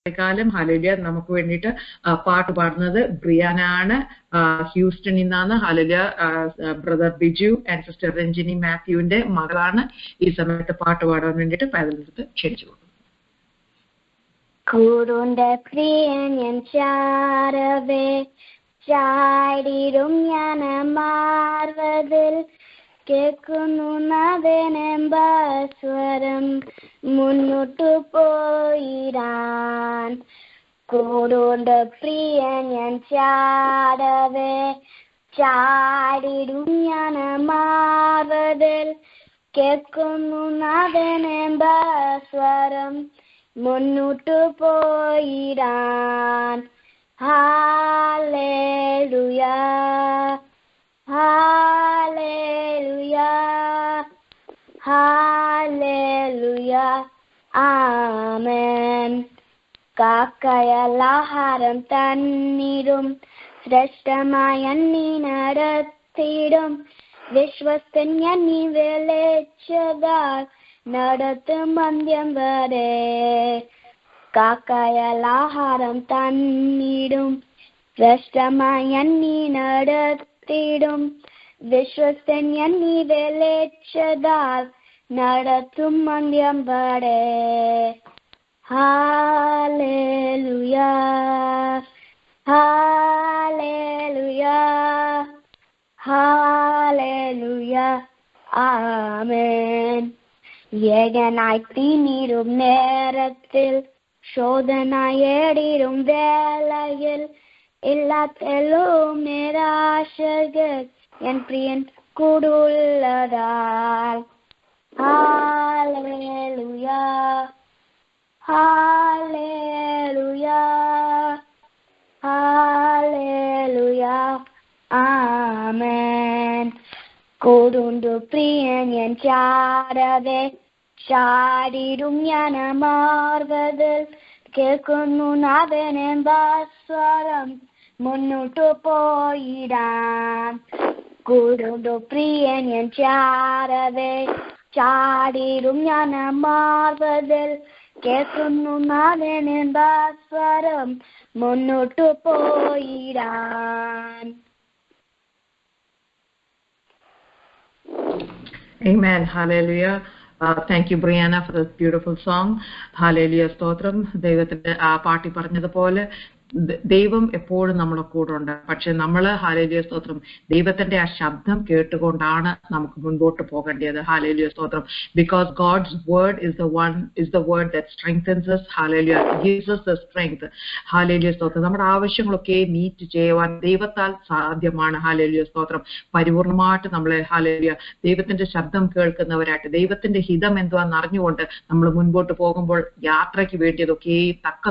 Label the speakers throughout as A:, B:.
A: കാലം ഹല്ലേലൂയ നമുക്ക് വേണ്ടിയിട്ട് പാട്ട് പാടുന്നത് ബ്രിയാന ആണ്. ഹ്യൂസ്റ്റണിൽ നിന്നാണ്. ഹല്ലേലൂയ. Brother Biju and sister Ranjini മാത്യുവിന്റെ മകളാണ്. ഈ സമയത്ത് പാട്ട് പാടാൻ വേണ്ടിയിട്ട് പാരലിനടുത്ത് ക്ഷണിച്ചു കൊടുക്കും.
B: കൂറുന്റെ പ്രിയൻ ചാരവേ ചാടിടും ഞാൻ മാർവതിൽ കേൾക്കുന്നു നവനെമ്പസ്വരം മുന്നോട്ടു പോയിടാൻ. കൂറുന്റെ പ്രിയൻ ചാടവേ ചാടിടും ഞാൻ മാർവതിൽ കേൾക്കുന്നു നവനെമ്പസ്വരം മുന്നോട്ടു പോയിടാൻ. ഹല്ലേലൂയ ഹല്ലേലൂയ ഹല്ലേലൂയ ആമേൻ. കാക്കയാഹാരം തന്നിടും ശ്രേഷ്ഠമായ നീ നടത്തിടും വിശ്വസ്തൻ ഞാൻ നീ വിളിച്ചതാൽ നടത്തും അന്ത്യം വരെ. കാക്കയാഹാരം തന്നിടും ശ്രേഷ്ഠമായ നീ നടത്തിടും വിശ്വസ്തൻ ഞാൻ നീ വിളിച്ചതാൽ നടത്തും അന്ത്യം വരെ. ഹല്ലേലൂയ ഹല്ലേലൂയ ഹല്ലേലൂയ ആമേൻ. ഏകനായി തീനിടും നേരത്തിൽ ശോധനയേടിടും വേളയിൽ എല്ലാത്തിലും നിരാശകൾ എൻ പ്രിയൻ കൂടുള്ളതാൽ. ഹല്ലേലൂയ ഹല്ലേലൂയ ഹല്ലേലൂയ ആമേൻ. കൂടുണ്ടു പ്രിയൻ ഞാൻ ചാടവേ ചാടിടും ഞാൻ മാർവതിൽ കേൾക്കുന്നു നവനെമ്പസ്വരം മുന്നോട്ടു പോയിടാൻ. കൂടുണ്ടു പ്രിയൻ ഞാൻ ചാടവേ ചാടിടും ഞാൻ മാർവതിൽ കേൾക്കുന്നു നവനെമ്പസ്വരം മുന്നോട്ടു പോയിടാൻ.
A: Amen. Hallelujah. Thank you, Brianna, for this beautiful song. Hallelujah. സ്തോത്രം. ദൈവത്തിന്റെ പാട്ടി പറഞ്ഞതുപോലെ ദൈവം എപ്പോഴും നമ്മുടെ കൂടെ ഉണ്ട്. പക്ഷെ നമ്മൾ ഹല്ലേലൂയ സ്തോത്രം ദൈവത്തിന്റെ ആ ശബ്ദം കേട്ടുകൊണ്ടാണ് നമുക്ക് മുൻപോട്ട് പോകേണ്ടത്. ഹല്ലേലൂയ സ്തോത്രം. Because God's word is the word that strengthens us. Hallelujah. It gives us the strength. Hallelujah സ്തോത്രം. നമ്മുടെ ആവശ്യങ്ങളൊക്കെ മീറ്റ് ചെയ്യുവാൻ ദൈവത്താൽ സാധ്യമാണ്. ഹല്ലേലൂയ സ്തോത്രം. പരിപൂർണമായിട്ട് നമ്മളെ ഹല്ലേലൂയ ദൈവത്തിന്റെ ശബ്ദം കേൾക്കുന്നവരായിട്ട് ദൈവത്തിന്റെ ഹിതം എന്തുവാന്ന് അറിഞ്ഞുകൊണ്ട് നമ്മൾ മുൻപോട്ട് പോകുമ്പോൾ യാത്രയ്ക്ക് വേണ്ടിയതൊക്കെ തക്ക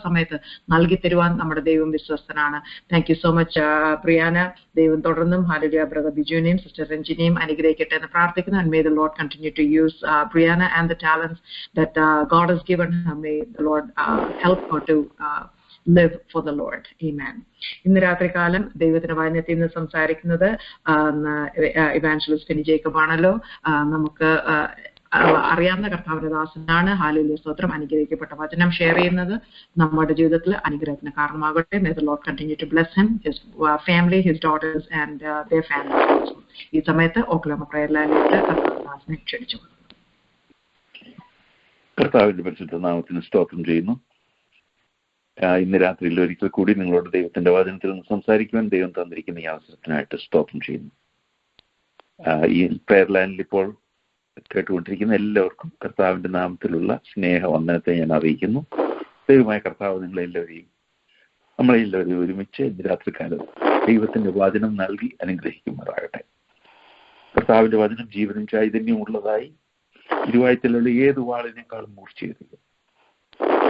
A: സമയത്ത് നൽകി തരുവാൻ നമ്മുടെ ദൈവം വിശ്വസ്തനാണ്. Thank you so much Briana. ദൈവം തുടർന്നും ഹല്ലേലൂയ ബ്രദർ ബിജുവിനെയും സിസ്റ്റർ രഞ്ജിനെയും അനുഗ്രഹിക്കട്ടെ എന്ന് പ്രാർത്ഥിക്കുന്നു. And may the Lord continue to use Brianna and the talents that God has given her. May the Lord help her to live for the Lord. Amen. ഇന്ന് രാത്രികാലം ദൈവത്തിന്റെ വചനത്തിൽ നിന്ന് സംസാരിക്കുന്നത് ഇവാഞ്ചലിസ്റ്റ് ഫെനി ജേക്കബ് ആണല്ലോ. നമുക്ക് അറിയാവുന്ന കർത്താവിന്റെ ദാസനാണ്. ഹല്ലേലൂയ സ്തോത്രം. അനുഗ്രഹിക്കപ്പെട്ട വചനം ഷെയർ ചെയ്യുന്നത് നമ്മുടെ ജീവിതത്തിൽ അനുഗ്രഹത്തിന് കാരണമാകട്ടെ. May the Lord continue to bless him, his family, his daughters and their families. ഈ സമയത്ത് ഓക്ലഹോമ പ്രയർ ലൈനിലേക്ക് കർത്താവിന്റെ ദാസനെ ക്ഷണിച്ചു.
C: കർത്താവിന്റെ പരിശുദ്ധ നാമത്തിന് സ്തോത്രം ചെയ്യുന്നു. ഇന്ന് രാത്രിയിൽ ഒരിക്കൽ കൂടി നിങ്ങളോട് ദൈവത്തിന്റെ വചനത്തിൽ നിന്ന് സംസാരിക്കുവാൻ ദൈവം തന്നിരിക്കുന്ന ഈ അവസരത്തിനായിട്ട് സ്തോത്രം ചെയ്യുന്നു. ഈ പ്രയർ ലൈനിൽ ഇപ്പോൾ കേട്ടുകൊണ്ടിരിക്കുന്ന എല്ലാവർക്കും കർത്താവിന്റെ നാമത്തിലുള്ള സ്നേഹവന്ദനത്തെ ഞാൻ അറിയിക്കുന്നു. ദൈവമായ കർത്താവ് നമ്മളെല്ലാവരും ഒരുമിച്ച് ഇന്ന് രാത്രിക്കാലം ദൈവത്തിന്റെ വചനം നൽകി അനുഗ്രഹിക്കുമാറാകട്ടെ. കർത്താവിന്റെ വചനം ജീവനും ചൈതന്യമുള്ളതായി ഇരുവായത്തിലുള്ള ഏത് വാളിനേക്കാളും മൂർച്ചയേറിയത്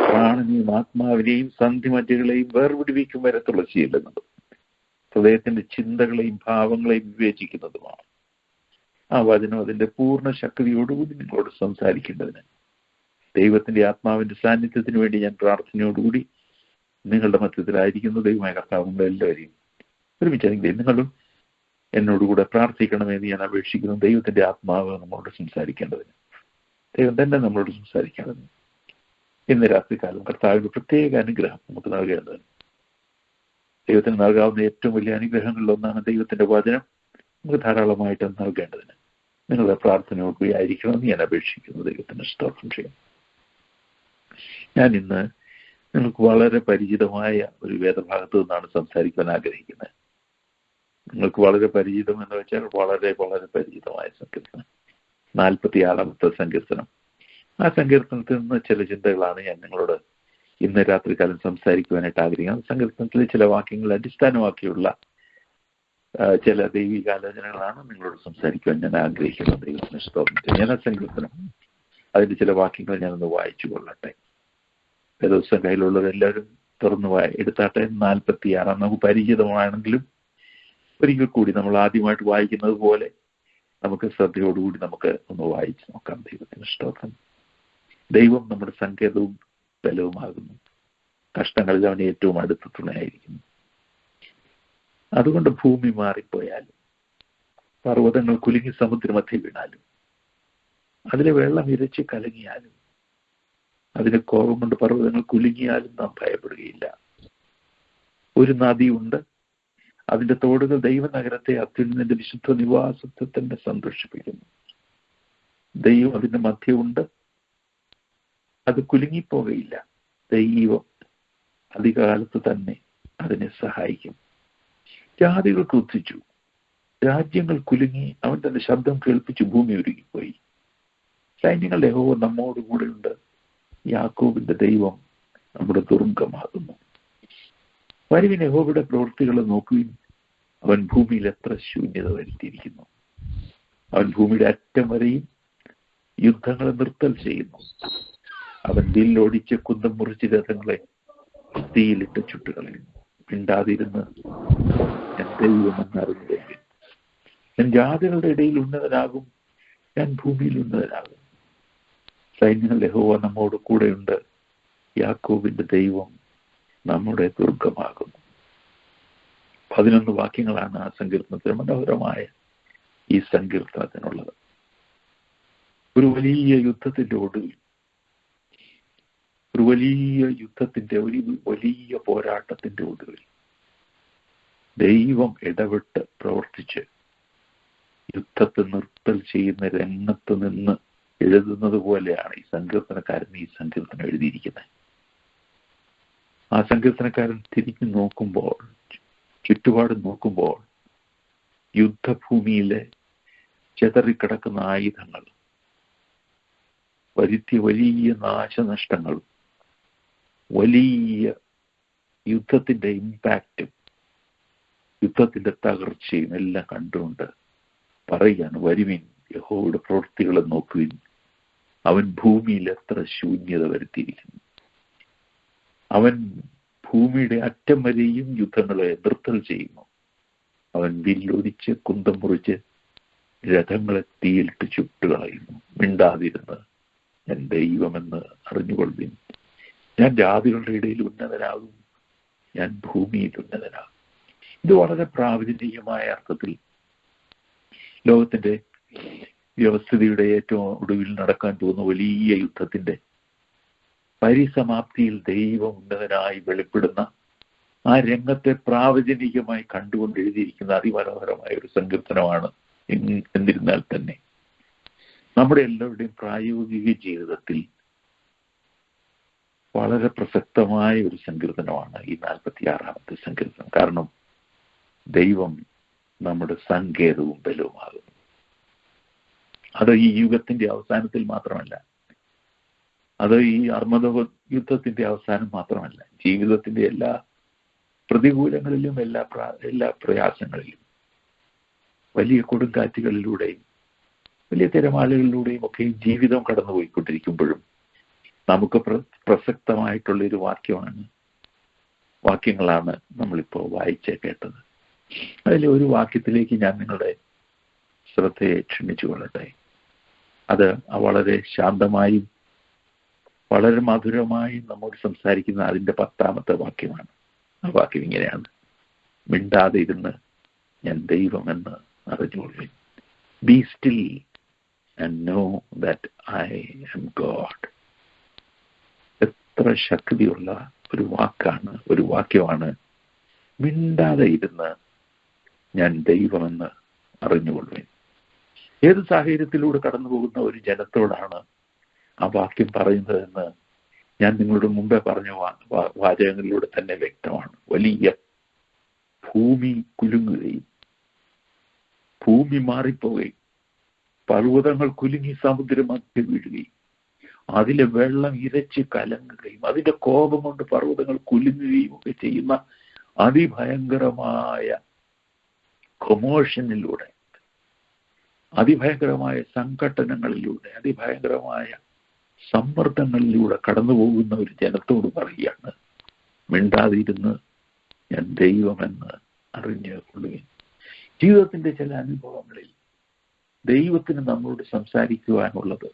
C: പ്രാണനെയും ആത്മാവിനെയും സന്ധിമജ്ജകളെയും വേർപിടിവിക്കും വരെ തുളസിയില്ലെന്നതും ഹൃദയത്തിന്റെ ചിന്തകളെയും ഭാവങ്ങളെയും വിവേചിക്കുന്നതുമാണ്. ആ വചനം അതിന്റെ പൂർണ്ണ ശക്തിയോടുകൂടി നിങ്ങളോട് സംസാരിക്കേണ്ടതിന് ദൈവത്തിന്റെ ആത്മാവിന്റെ സാന്നിധ്യത്തിന് വേണ്ടി ഞാൻ പ്രാർത്ഥനയോടുകൂടി നിങ്ങളുടെ മധ്യത്തിലായിരിക്കുന്നു. ദൈവമായ കർത്താവ് നമ്മളെല്ലാവരെയും ഒരുമിച്ചാണെങ്കിൽ നിങ്ങളും എന്നോടുകൂടെ പ്രാർത്ഥിക്കണമെന്ന് ഞാൻ അപേക്ഷിക്കുന്നു. ദൈവത്തിന്റെ ആത്മാവ് നമ്മളോട് സംസാരിക്കേണ്ടതിന് ദൈവം തന്നെ നമ്മളോട് സംസാരിക്കേണ്ടതിന് ഇന്ന് രാത്രികാലം കർത്താവിന്റെ പ്രത്യേക അനുഗ്രഹം നമുക്ക് നൽകേണ്ടത്. ദൈവത്തിന് നൽകാവുന്ന ഏറ്റവും വലിയ അനുഗ്രഹങ്ങളിലൊന്നാണ് ദൈവത്തിന്റെ വചനം നമുക്ക് ധാരാളമായിട്ട് നൽകേണ്ടതിന്. നിങ്ങളുടെ പ്രാർത്ഥനയോടുകൂടിയായിരിക്കണമെന്ന് ഞാൻ അപേക്ഷിക്കുന്നു. ദൈവത്തിന് സ്തോത്രം ചെയ്യും. ഞാൻ ഇന്ന് നിങ്ങൾക്ക് വളരെ പരിചിതമായ ഒരു വേദഭാഗത്തു നിന്നാണ് സംസാരിക്കാൻ ആഗ്രഹിക്കുന്നത്. നിങ്ങൾക്ക് വളരെ പരിചിതം എന്ന് വെച്ചാൽ വളരെ വളരെ പരിചിതമായ സങ്കീർത്തനം, 46-ാമത്തെ സങ്കീർത്തനം. ആ സങ്കീർത്തനത്തിൽ നിന്ന് ചില ചിന്തകളാണ് ഞാൻ നിങ്ങളോട് ഇന്ന് രാത്രികാലം സംസാരിക്കുവാനായിട്ട് ആഗ്രഹിക്കുന്നത്. സങ്കീർത്തനത്തിലെ ചില വാക്യങ്ങൾ അടിസ്ഥാനമാക്കിയുള്ള ചില ദൈവികാലോചനകളാണ് നിങ്ങളോട് സംസാരിക്കുവാൻ ഞാൻ ആഗ്രഹിക്കുന്നത്. ദൈവത്തിന് സ്തോത്രം. ഞാൻ ആ സങ്കീർത്തനം അതിന്റെ ചില വാക്യങ്ങൾ ഞാനൊന്ന് വായിച്ചു കൊള്ളട്ടെ. ദിവസം കയ്യിലുള്ളവരെല്ലാവരും തുറന്നു എടുത്താട്ടെ. 46 നമുക്ക് പരിചിതമാണെങ്കിലും ഒരിക്കൽ കൂടി നമ്മൾ ആദ്യമായിട്ട് വായിക്കുന്നത് പോലെ നമുക്ക് ശ്രദ്ധയോടുകൂടി നമുക്ക് ഒന്ന് വായിച്ചു നോക്കാം. ദൈവത്തിന് സ്തോത്രം. ദൈവം നമ്മുടെ സങ്കേതവും ബലവുമാകുന്നു, കഷ്ടങ്ങളിൽ അവൻ ഏറ്റവും അടുത്ത തുണയായിരിക്കുന്നു. അതുകൊണ്ട് ഭൂമി മാറിപ്പോയാലും പർവ്വതങ്ങൾ കുലുങ്ങി സമുദ്രമധ്യേ വീണാലും അതിലെ വെള്ളം ഇരച്ച് കലങ്ങിയാലും അതിന്റെ കോപം കൊണ്ട് പർവ്വതങ്ങൾ കുലുങ്ങിയാലും നാം ഭയപ്പെടുകയില്ല. ഒരു നദിയുണ്ട്, അതിന്റെ തോടുകൾ ദൈവനഗരത്തെ അത്യുന്നതന്റെ വിശുദ്ധ നിവാസത്തെ തന്നെ സന്തോഷിപ്പിക്കുന്നു. ദൈവം അതിന്റെ മധ്യമുണ്ട്, അത് കുലുങ്ങിപ്പോകയില്ല. ദൈവം അധികാലത്ത് തന്നെ അതിനെ സഹായിക്കും. ജാതികൾ ക്രുദ്ധിച്ചു, രാജ്യങ്ങൾ കുലുങ്ങി, അവൻ തന്റെ ശബ്ദം കേൾപ്പിച്ചു, ഭൂമി ഉരുകിപ്പോയി. സൈന്യങ്ങളുടെ യഹോവ നമ്മോടുകൂടെയുണ്ട്, യാക്കോബിന്റെ ദൈവം നമ്മുടെ ദുർഗമാകുന്നു. വരുവിൻ, യഹോവയുടെ പ്രവൃത്തികളെ നോക്കുവിൻ, അവൻ ഭൂമിയിൽ എത്ര ശൂന്യത വരുത്തിയിരിക്കുന്നു. അവൻ ഭൂമിയുടെ അറ്റം വരെയും യുദ്ധങ്ങളെ നിർത്തൽ ചെയ്യുന്നു. അവൻ വില്ലൊടിച്ച് കുന്തം മുറിച്ച് രഥങ്ങളെ തീയിലിട്ട് ചുട്ടുകളയുന്നു. മിണ്ടാതിരുന്ന് ഞാൻ ദൈവമെന്ന് അറിഞ്ഞുകൊള്ളുവിൻ. ഞാൻ ജാതികളുടെ ഇടയിൽ ഉന്നതനാകും, ഞാൻ ഭൂമിയിൽ ഉന്നതനാകും. സൈന്യങ്ങളുടെ യഹോവ നമ്മോട് കൂടെയുണ്ട്, യാക്കോബിന്റെ ദൈവം നമ്മുടെ ദുർഗമാകുന്നു. 11 വാക്യങ്ങളാണ് ആ സങ്കീർത്തനത്തിന്, മനോഹരമായ ഈ സങ്കീർത്തനത്തിനുള്ളത്. ഒരു വലിയ യുദ്ധത്തിന്റെ ഒടുവിൽ, ഒരു വലിയ പോരാട്ടത്തിന്റെ ഒടുവിൽ ദൈവം ഇടപെട്ട് പ്രവർത്തിച്ച് യുദ്ധത്തെ നിർത്തൽ ചെയ്യുന്ന രംഗത്ത് നിന്ന് എഴുതുന്നത് പോലെയാണ് ഈ സങ്കീർത്തനക്കാരൻ ഈ സങ്കീർത്തനം എഴുതിയിരിക്കുന്നത്. ആ സങ്കീർത്തനക്കാരൻ തിരിഞ്ഞു നോക്കുമ്പോൾ, ചുറ്റുപാട് നോക്കുമ്പോൾ, യുദ്ധഭൂമിയിലെ ചെതറിക്കിടക്കുന്ന ആയുധങ്ങൾ, വരുത്തിയ വലിയ നാശനഷ്ടങ്ങളും വലിയ യുദ്ധത്തിന്റെ ഇമ്പാക്റ്റും യുദ്ധത്തിന്റെ തകർച്ചയും എല്ലാം കണ്ടുകൊണ്ട് പറയുകയാണ്, വരുവിൻ, യഹോവയുടെ പ്രവൃത്തികളെ നോക്കുവിൻ, അവൻ ഭൂമിയിൽ എത്ര ശൂന്യത വരുത്തിയിരിക്കുന്നു. അവൻ ഭൂമിയുടെ അറ്റം വരെയും യുദ്ധങ്ങളെ നിർത്തൽ ചെയ്യുന്നു. അവൻ വില്ലൊടിച്ച് കുന്തം മുറിച്ച് രഥങ്ങളെ തീയിലിട്ട് ചുട്ടുകളയുന്നു. മിണ്ടാതിരുന്ന് ഞാൻ ദൈവമെന്ന് അറിഞ്ഞുകൊള്ളുവിൻ. ഞാൻ ജാതികളുടെ ഇടയിൽ ഉന്നതനാകും, ഞാൻ ഭൂമിയിൽ ഉന്നതനാകും. ഇത് വളരെ പ്രാവചനികമായ അർത്ഥത്തിൽ ലോകത്തിന്റെ വ്യവസ്ഥിതിയുടെ ഏറ്റവും ഒടുവിൽ നടക്കാൻ പോകുന്ന വലിയ യുദ്ധത്തിന്റെ പരിസമാപ്തിയിൽ ദൈവം ഉന്നതനായി വെളിപ്പെടുന്ന ആ രംഗത്തെ പ്രാവചനികമായി കണ്ടുകൊണ്ട് എഴുതിയിരിക്കുന്ന അതിമനോഹരമായ ഒരു സങ്കീർത്തനമാണ്. എന്നിരുന്നാൽ തന്നെ നമ്മുടെ എല്ലാവരുടെയും പ്രായോഗിക ജീവിതത്തിൽ വളരെ പ്രസക്തമായ ഒരു സങ്കീർത്തനമാണ് ഈ 46-ാമത്തെ സങ്കീർത്തനം. കാരണം ദൈവം നമ്മുടെ സങ്കേതവും ബലവുമാകുന്നു. അത് ഈ യുഗത്തിന്റെ അവസാനത്തിൽ മാത്രമല്ല, അത് ഈ അർമ്മദ യുദ്ധത്തിന്റെ അവസാനം മാത്രമല്ല, ജീവിതത്തിന്റെ എല്ലാ പ്രതികൂലങ്ങളിലും എല്ലാ പ്രയാസങ്ങളിലും, വലിയ കൊടുങ്കാറ്റുകളിലൂടെയും വലിയ തിരമാലകളിലൂടെയും ഒക്കെ ജീവിതം കടന്നുപോയിക്കൊണ്ടിരിക്കുമ്പോഴും നമുക്ക് പ്രസക്തമായിട്ടുള്ളൊരു വാക്യങ്ങളാണ് നമ്മളിപ്പോൾ വായിച്ച് കേട്ടത്. അതിൽ ഒരു വാക്യത്തിലേക്ക് ഞാൻ നിങ്ങളുടെ ശ്രദ്ധയെ ക്ഷണിച്ചു കൊള്ളട്ടെ. അത് വളരെ ശാന്തമായും വളരെ മധുരമായും നമ്മോട് സംസാരിക്കുന്ന അതിൻ്റെ 10-ാമത്തെ വാക്യമാണ്. ആ വാക്യം ഇങ്ങനെയാണ്: മിണ്ടാതെ ഇരുന്ന് ഞാൻ ദൈവമെന്ന് അറിഞ്ഞുകൊള്ളുവിൻ. Be still and know that I am God. എത്ര ശക്തിയുള്ള ഒരു വാക്കാണ്, ഒരു വാക്യമാണ്. മിണ്ടാതെ ഇരുന്ന് ഞാൻ ദൈവമെന്ന് അറിഞ്ഞുകൊള്ളുവേൻ. ഏത് സാഹചര്യത്തിലൂടെ കടന്നു പോകുന്ന ഒരു ജനത്തോടാണ് ആ വാക്യം പറയുന്നതെന്ന് ഞാൻ നിങ്ങളുടെ മുമ്പേ പറഞ്ഞ വാചകങ്ങളിലൂടെ തന്നെ വ്യക്തമാണ്. വലിയ ഭൂമി കുലുങ്ങുകയും ഭൂമി മാറിപ്പോവുകയും പർവ്വതങ്ങൾ കുലുങ്ങി സമുദ്രമധ്യ വീഴുകയും അതിലെ വെള്ളം ഇരച്ച് കലങ്ങുകയും അതിന്റെ കോപം കൊണ്ട് പർവ്വതങ്ങൾ കുലുങ്ങുകയും ഒക്കെ ചെയ്യുന്ന അതിഭയങ്കരമായ കൊമോഷനിലൂടെ, അതിഭയങ്കരമായ സംഘട്ടനങ്ങളിലൂടെ, അതിഭയങ്കരമായ സമ്മർദ്ദങ്ങളിലൂടെ കടന്നു പോകുന്ന ഒരു ജനത്തോട് പറയുകയാണ്, മിണ്ടാതിരുന്ന് ഞാൻ ദൈവമെന്ന് അറിഞ്ഞു കൊള്ളുകയും. ജീവിതത്തിന്റെ ചില അനുഭവങ്ങളിൽ ദൈവത്തിന് നമ്മളോട് സംസാരിക്കുവാനുള്ളത്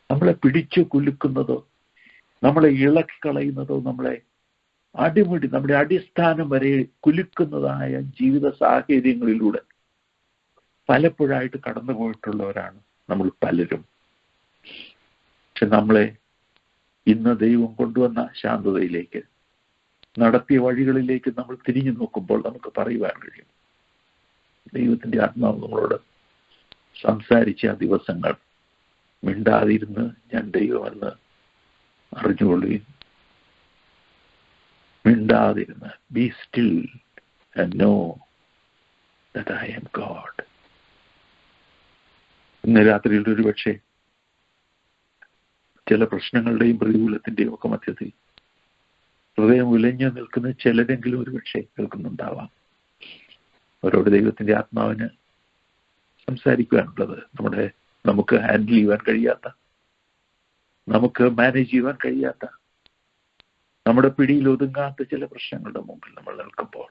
C: നമ്മളെ പിടിച്ചു കുലുക്കുന്നതോ നമ്മളെ ഇളക്കിക്കളയുന്നതോ നമ്മളെ നമ്മുടെ അടിസ്ഥാനം വരെ കുലുക്കുന്നതായ ജീവിത സാഹചര്യങ്ങളിലൂടെ പലപ്പോഴായിട്ട് കടന്നു പോയിട്ടുള്ളവരാണ് നമ്മൾ പലരും. പക്ഷെ നമ്മളെ ഇന്ന് ദൈവം കൊണ്ടുവന്ന ശാന്തതയിലേക്ക്, നടത്തിയ വഴികളിലേക്ക് നമ്മൾ തിരിഞ്ഞു നോക്കുമ്പോൾ നമുക്ക് പറയുവാൻ കഴിയും, ദൈവത്തിന്റെ ആത്മാവ് നമ്മളോട് സംസാരിച്ച ആ ദിവസങ്ങൾ മിണ്ടാതിരുന്ന് ഞാൻ ദൈവമെന്ന് അറിഞ്ഞുകൊള്ളുകയും, മിണ്ടാതിരുന്ന് be still and know that I am God. ഇന്ന് രാത്രിയിൽ ഒരു പക്ഷേ ചില പ്രശ്നങ്ങളുടെയും പ്രതികൂലത്തിന്റെയും ഒക്കെ മധ്യത്തിൽ ഹൃദയം ഉലഞ്ഞു നിൽക്കുന്ന ചിലരെങ്കിലും ഒരു പക്ഷേ കേൾക്കുന്നുണ്ടാവാം. അവരോട് ദൈവത്തിന്റെ ആത്മാവിന് സംസാരിക്കുവാനുള്ളത് നമുക്ക് ഹാൻഡിൽ ചെയ്യുവാൻ കഴിയാത്ത, നമുക്ക് മാനേജ് ചെയ്യുവാൻ കഴിയാത്ത, നമ്മുടെ പിടിയിൽ ഒതുങ്ങാത്ത ചില പ്രശ്നങ്ങളുടെ മുമ്പിൽ നമ്മൾ നിൽക്കുമ്പോൾ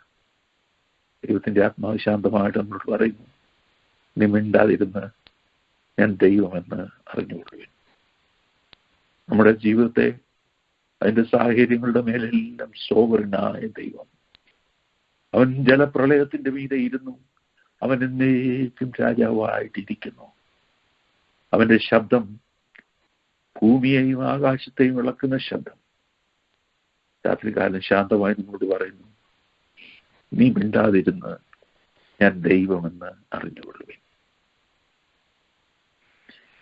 C: ദൈവത്തിന്റെ ആത്മാവ് ശാന്തമായിട്ട് നമ്മളോട് പറയുന്നു, നീ മിണ്ടാതിരുന്ന് ഞാൻ ദൈവമെന്ന് അറിഞ്ഞുകൊള്ളുവേൻ. നമ്മുടെ ജീവിതത്തെ, അതിന്റെ സാഹചര്യങ്ങളുടെ മേലെല്ലാം സോവറിനായ ദൈവം, അവൻ ജലപ്രളയത്തിന്റെ മീതെ ഇരുന്നു, അവൻ എന്നേക്കും രാജാവായിട്ടിരിക്കുന്നു. അവന്റെ ശബ്ദം ഭൂമിയെയും ആകാശത്തെയും ഇളക്കുന്ന ശബ്ദം രാത്രികാലം ശാന്തമായി നമ്മളോട് പറയുന്നു, നീ മിണ്ടാതിരുന്ന് ഞാൻ ദൈവമെന്ന് അറിഞ്ഞുകൊള്ളുവേൻ.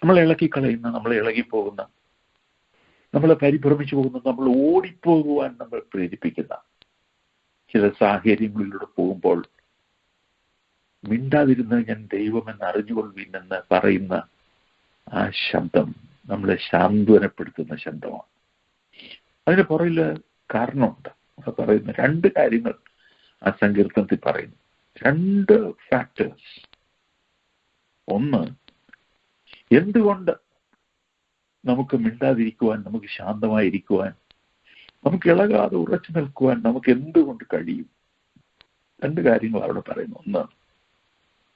C: നമ്മളെ ഇളക്കിക്കളയുന്ന, നമ്മളെ ഇളകിപ്പോകുന്ന, നമ്മളെ പരിഭ്രമിച്ചു പോകുന്ന, നമ്മൾ ഓടിപ്പോകുവാൻ നമ്മൾ പ്രേരിപ്പിക്കുന്ന ചില സാഹചര്യങ്ങളിലൂടെ പോകുമ്പോൾ മിണ്ടാതിരുന്ന് ഞാൻ ദൈവമെന്ന് അറിഞ്ഞുകൊള്ളുവിനെന്ന് പറയുന്ന ആ ശബ്ദം നമ്മളെ സാന്ത്വനപ്പെടുത്തുന്ന ശബ്ദമാണ്. അതിന് പുറകിൽ കാരണമുണ്ട്. പറയുന്ന രണ്ട് കാര്യങ്ങൾ ആ സങ്കീർത്തനത്തിൽ പറയുന്നു, രണ്ട് ഫാക്ടേഴ്സ്. ഒന്ന്, എന്തുകൊണ്ട് നമുക്ക് മിണ്ടാതിരിക്കുവാൻ, നമുക്ക് ശാന്തമായിരിക്കുവാൻ, നമുക്ക് ഇളകാതെ ഉറച്ചു നിൽക്കുവാൻ നമുക്ക് എന്തുകൊണ്ട് കഴിയും? രണ്ട് കാര്യങ്ങൾ അവിടെ പറയുന്നു.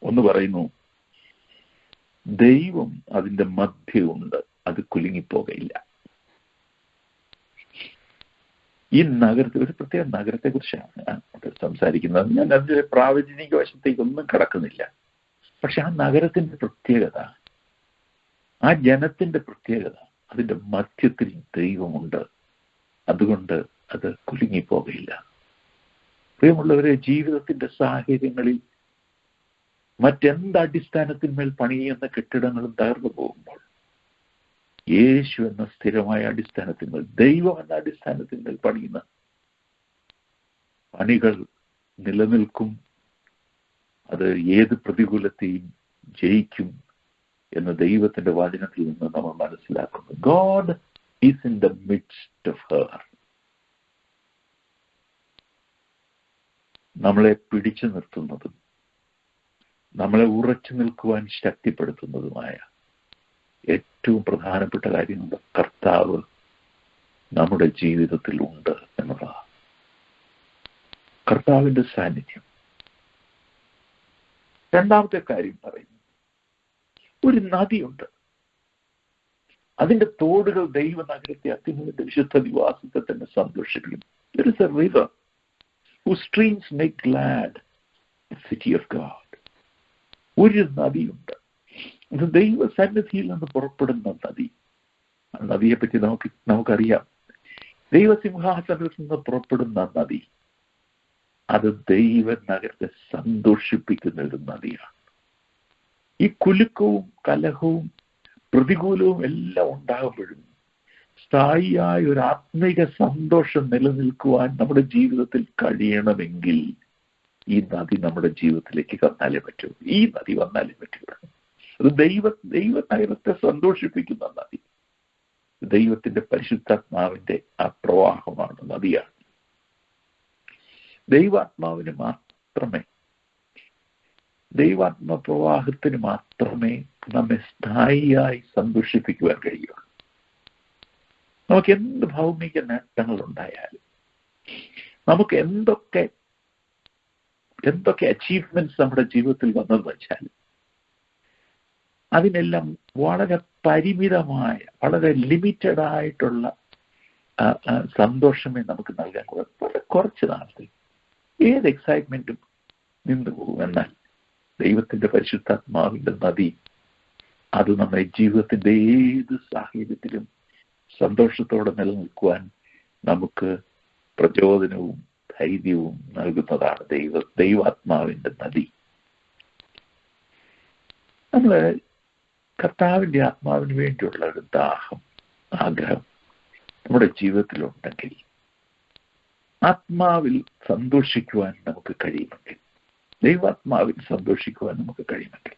C: ഒന്ന് പറയുന്നു, ദൈവം അതിന്റെ മധ്യമുണ്ട്, അത് കുലുങ്ങിപ്പോകയില്ല. ഈ നഗരത്തിൽ, ഒരു പ്രത്യേക നഗരത്തെ കുറിച്ചാണ് സംസാരിക്കുന്നത്. ഞാൻ അതിന്റെ പ്രാവചനിക വശത്തേക്കൊന്നും കടക്കുന്നില്ല. പക്ഷെ ആ നഗരത്തിന്റെ പ്രത്യേകത, ആ ജനത്തിന്റെ പ്രത്യേകത, അതിന്റെ മധ്യത്തിൽ ദൈവമുണ്ട്, അതുകൊണ്ട് അത് കുലുങ്ങിപ്പോകയില്ല. പ്രിയമുള്ളവരെ, ജീവിതത്തിന്റെ സാഹചര്യങ്ങളിൽ മറ്റെന്ത് അടിസ്ഥാനത്തിന്മേൽ പണിയുന്ന കെട്ടിടങ്ങളും തകർന്നു പോകുമ്പോൾ യേശു എന്ന സ്ഥിരമായ അടിസ്ഥാനത്തിന്മേൽ, ദൈവം എന്ന അടിസ്ഥാനത്തിന്മേൽ പണിയുന്ന പണികൾ നിലനിൽക്കും. അത് ഏത് പ്രതികൂലത്തെയും ജയിക്കും എന്ന് ദൈവത്തിന്റെ വചനത്തിൽ നിന്ന് നമ്മൾ മനസ്സിലാക്കുന്നു. God is in the midst of her. നമ്മളെ പിടിച്ചു നിർത്തുന്നതും നമ്മളെ ഉറച്ചു നിൽക്കുവാൻ ശക്തിപ്പെടുത്തുന്നതുമായ ഏറ്റവും പ്രധാനപ്പെട്ട കാര്യമുണ്ട്, കർത്താവ് നമ്മുടെ ജീവിതത്തിൽ ഉണ്ട് എന്നതാണ്. കർത്താവിന്റെ സാന്നിധ്യം. രണ്ടാമത്തെ കാര്യം പറയുന്നു, ഒരു നദിയുണ്ട്, അതിന്റെ തോടുകൾ ദൈവനഗരത്തെ, അത്യുന്നത വിശുദ്ധ നിവാസത്തെ തന്നെ സന്തോഷിപ്പിക്കും. There is a river whose streams make glad the city of God. ഒരു നദിയുണ്ട്, അത് ദൈവ സന്നിധിയിൽ നിന്ന് പുറപ്പെടുന്ന നദി. ആ നദിയെ പറ്റി നമുക്കറിയാം. ദൈവസിംഹാസനത്തിൽ നിന്ന് പുറപ്പെടുന്ന നദി അത് ദൈവ നഗരത്തെ സന്തോഷിപ്പിക്കുന്ന ഒരു നദിയാണ്. ഈ കുലുക്കവും കലഹവും പ്രതികൂലവും എല്ലാം ഉണ്ടാകുമ്പോഴും സ്ഥായിയായ ഒരു ആത്മീക സന്തോഷം നിലനിൽക്കുവാൻ നമ്മുടെ ജീവിതത്തിൽ കഴിയണമെങ്കിൽ ഈ നദി നമ്മുടെ ജീവിതത്തിലേക്ക് വന്നാലേ പറ്റൂ. ഈ നദി വന്നാലേ പറ്റൂ. അത് ദൈവ നഗരത്തെ സന്തോഷിപ്പിക്കുന്ന നദി. ദൈവത്തിന്റെ പരിശുദ്ധാത്മാവിന്റെ ആ പ്രവാഹമാണ്, നദിയാണ്. ദൈവാത്മാവിന് മാത്രമേ, ദൈവാത്മ പ്രവാഹത്തിന് മാത്രമേ നമ്മെ സ്ഥായിയായി സന്തോഷിപ്പിക്കുവാൻ കഴിയുള്ളൂ. നമുക്ക് എന്ത് ഭൗമിക നേട്ടങ്ങൾ ഉണ്ടായാലും, നമുക്ക് എന്തൊക്കെ അച്ചീവ്മെന്റ്സ് നമ്മുടെ ജീവിതത്തിൽ വന്നെന്ന് വെച്ചാലും അതിനെല്ലാം വളരെ പരിമിതമായ, വളരെ ലിമിറ്റഡ് ആയിട്ടുള്ള സന്തോഷമേ നമുക്ക് നൽകാൻ കൂടാതെ വളരെ കുറച്ച് നാളത്തെ ഏത് എക്സൈറ്റ്മെന്റും നിന്നു പോകും. എന്നാൽ ദൈവത്തിന്റെ പരിശുദ്ധാത്മാവിന്റെ നദി അത് നമ്മുടെ ജീവിതത്തിന്റെ ഏത് സാഹചര്യത്തിലും സന്തോഷത്തോടെ നിലനിൽക്കുവാൻ നമുക്ക് പ്രചോദനവും ധൈര്യവും നൽകുന്നതാണ് ദൈവാത്മാവിന്റെ നദി. നമ്മള് കർത്താവിന്റെ ആത്മാവിന് വേണ്ടിയുള്ള ഒരു ദാഹം, ആഗ്രഹം നമ്മുടെ ജീവിതത്തിലുണ്ടെങ്കിൽ, ആത്മാവിൽ സന്തോഷിക്കുവാൻ നമുക്ക് കഴിയുമെങ്കിൽ, ദൈവാത്മാവിൽ സന്തോഷിക്കുവാൻ നമുക്ക് കഴിയുമെങ്കിൽ,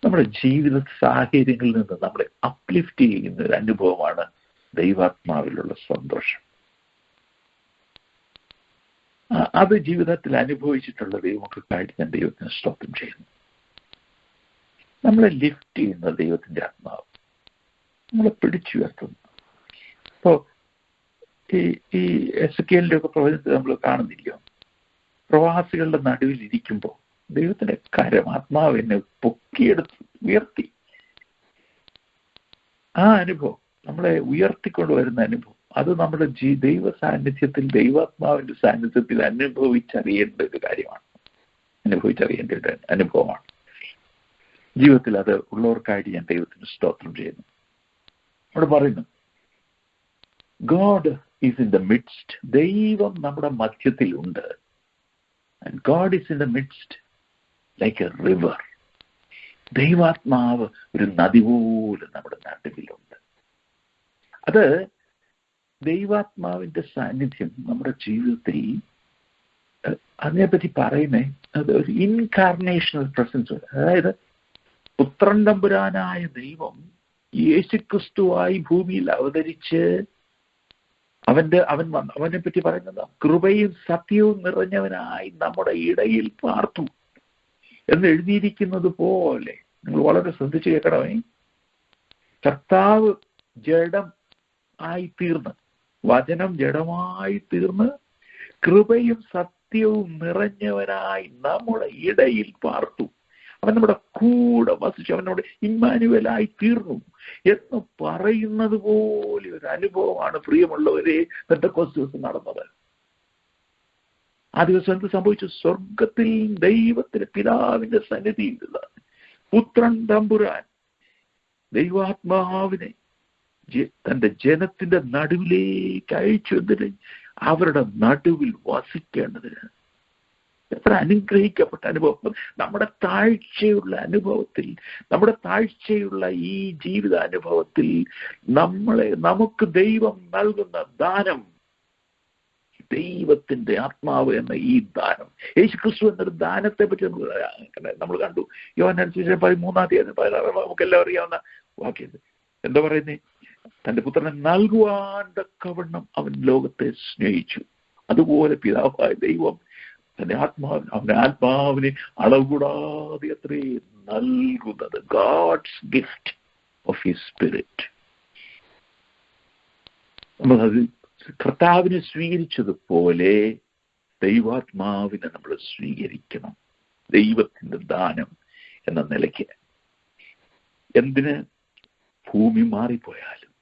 C: നമ്മുടെ ജീവിത സാഹചര്യങ്ങളിൽ നിന്ന് നമ്മളെ അപ്ലിഫ്റ്റ് ചെയ്യുന്ന ഒരു അനുഭവമാണ് ദൈവാത്മാവിലുള്ള സന്തോഷം. അത് ജീവിതത്തിൽ അനുഭവിച്ചിട്ടുള്ള ദൈവമക്കൾക്കായിട്ട് ഞാൻ ദൈവത്തിന് സ്തോത്രം ചെയ്യുന്നു. നമ്മളെ ലിഫ്റ്റ് ചെയ്യുന്ന ദൈവത്തിന്റെ ആത്മാവ് നമ്മളെ പിടിച്ചുയർത്തുന്നു. അപ്പോ ഈ എസെക്കിയേലിന്റെ ഒക്കെ പ്രവചനത്തിൽ നമ്മൾ കാണുന്നില്ലയോ, പ്രവാസികളുടെ നടുവിൽ ഇരിക്കുമ്പോൾ ദൈവത്തിന്റെ കരം, ആത്മാവ് എന്നെ പൊക്കിയെടുത്ത് ഉയർത്തി. ആ അനുഭവം, നമ്മളെ ഉയർത്തിക്കൊണ്ടുവരുന്ന അനുഭവം, അത് നമ്മുടെ ദൈവ സാന്നിധ്യത്തിൽ, ദൈവാത്മാവിന്റെ സാന്നിധ്യത്തിൽ അനുഭവിച്ചറിയേണ്ട ഒരു കാര്യമാണ്, അനുഭവിച്ചറിയേണ്ട ഒരു അനുഭവമാണ്. ജീവിതത്തിൽ അത് ഉള്ളവർക്കായിട്ട് ഞാൻ ദൈവത്തിന് സ്തോത്രം ചെയ്യുന്നു. അവിടെ പറയുന്നു, God is in the midst. ദൈവം നമ്മുടെ മധ്യത്തിലുണ്ട്. And God is in the midst like a river. ദൈവാത്മാവ് ഒരു നദി പോലെ നമ്മുടെ നടുവിലുണ്ട്. അത് ദൈവാത്മാവിന്റെ സാന്നിധ്യം നമ്മുടെ ജീവിതത്തിൽ, അതിനെപ്പറ്റി പറയുന്നേ, അത് ഒരു ഇൻകാർണേഷണൽ പ്രസൻസ്. അതായത് പുത്രൻ തമ്പുരാനായ ദൈവം യേശുക്രിസ്തുവായി ഭൂമിയിൽ അവതരിച്ച് അവനെ പറ്റി പറയുന്നത് കൃപയും സത്യവും നിറഞ്ഞവനായി നമ്മുടെ ഇടയിൽ പാർത്തു എന്ന് എഴുതിയിരിക്കുന്നത് പോലെ, നിങ്ങൾ വളരെ ശ്രദ്ധിച്ചു കേൾക്കണമേ, കർത്താവ് ജഡം ആയി തീർന്ന്, വചനം ജഡമായി തീർന്ന് കൃപയും സത്യവും നിറഞ്ഞവനായി നമ്മുടെ ഇടയിൽ പാർത്തു. അവൻ നമ്മുടെ കൂടെ വസിച്ചു, അവനോട് ഇമ്മാനുവലായി തീർന്നു എന്ന് പറയുന്നത് പോലെ ഒരു അനുഭവമാണ് പ്രിയമുള്ളവരെ പെന്തക്കോസ്ത് ദിവസം നടന്നത്. ആ ദിവസം എന്ത് സംഭവിച്ചു? സ്വർഗത്തിൽ ദൈവത്തിന്റെ പിതാവിന്റെ സന്നിധിയിൽ പുത്രൻ തമ്പുരാൻ ദൈവാത്മാവിനെ തന്റെ ജനത്തിന്റെ നടുവിലേക്ക് അയച്ചു. എന്നിട്ട് അവരുടെ നടുവിൽ വസിക്കേണ്ടതിന് എത്ര അനുഗ്രഹിക്കപ്പെട്ട അനുഭവം! നമ്മുടെ താഴ്ചയുള്ള അനുഭവത്തിൽ, നമ്മുടെ താഴ്ചയുള്ള ഈ ജീവിത അനുഭവത്തിൽ നമുക്ക് ദൈവം നൽകുന്ന ദാനം, ദൈവത്തിന്റെ ആത്മാവ് എന്ന ഈ ദാനം, യേശുക്രിസ്തു എന്നൊരു ദാനത്തെ പറ്റി നമ്മൾ കണ്ടു. യോഹന്നാൻ സുവിശേഷം 13-16 നമുക്ക് എല്ലാം അറിയാവുന്ന വാക്യം. എന്താ പറയുന്നേ? തന്റെ പുത്രനെ നൽകുവാൻ തക്കവണ്ണം അവൻ ലോകത്തെ സ്നേഹിച്ചു. അതുപോലെ പിതാവായ ദൈവം അവന്റെ ആത്മാവിനെ അളവുകൂടാതെ അത്രേ നൽകുന്നത്. God's gift of his spirit. നമ്മളത് കർത്താവിനെ സ്വീകരിച്ചതുപോലെ ദൈവാത്മാവിനെ നമ്മൾ സ്വീകരിക്കണം, ദൈവത്തിന്റെ ദാനം എന്ന നിലയ്ക്ക്. എന്തിന്? ഭൂമി മാറിപ്പോയാലും,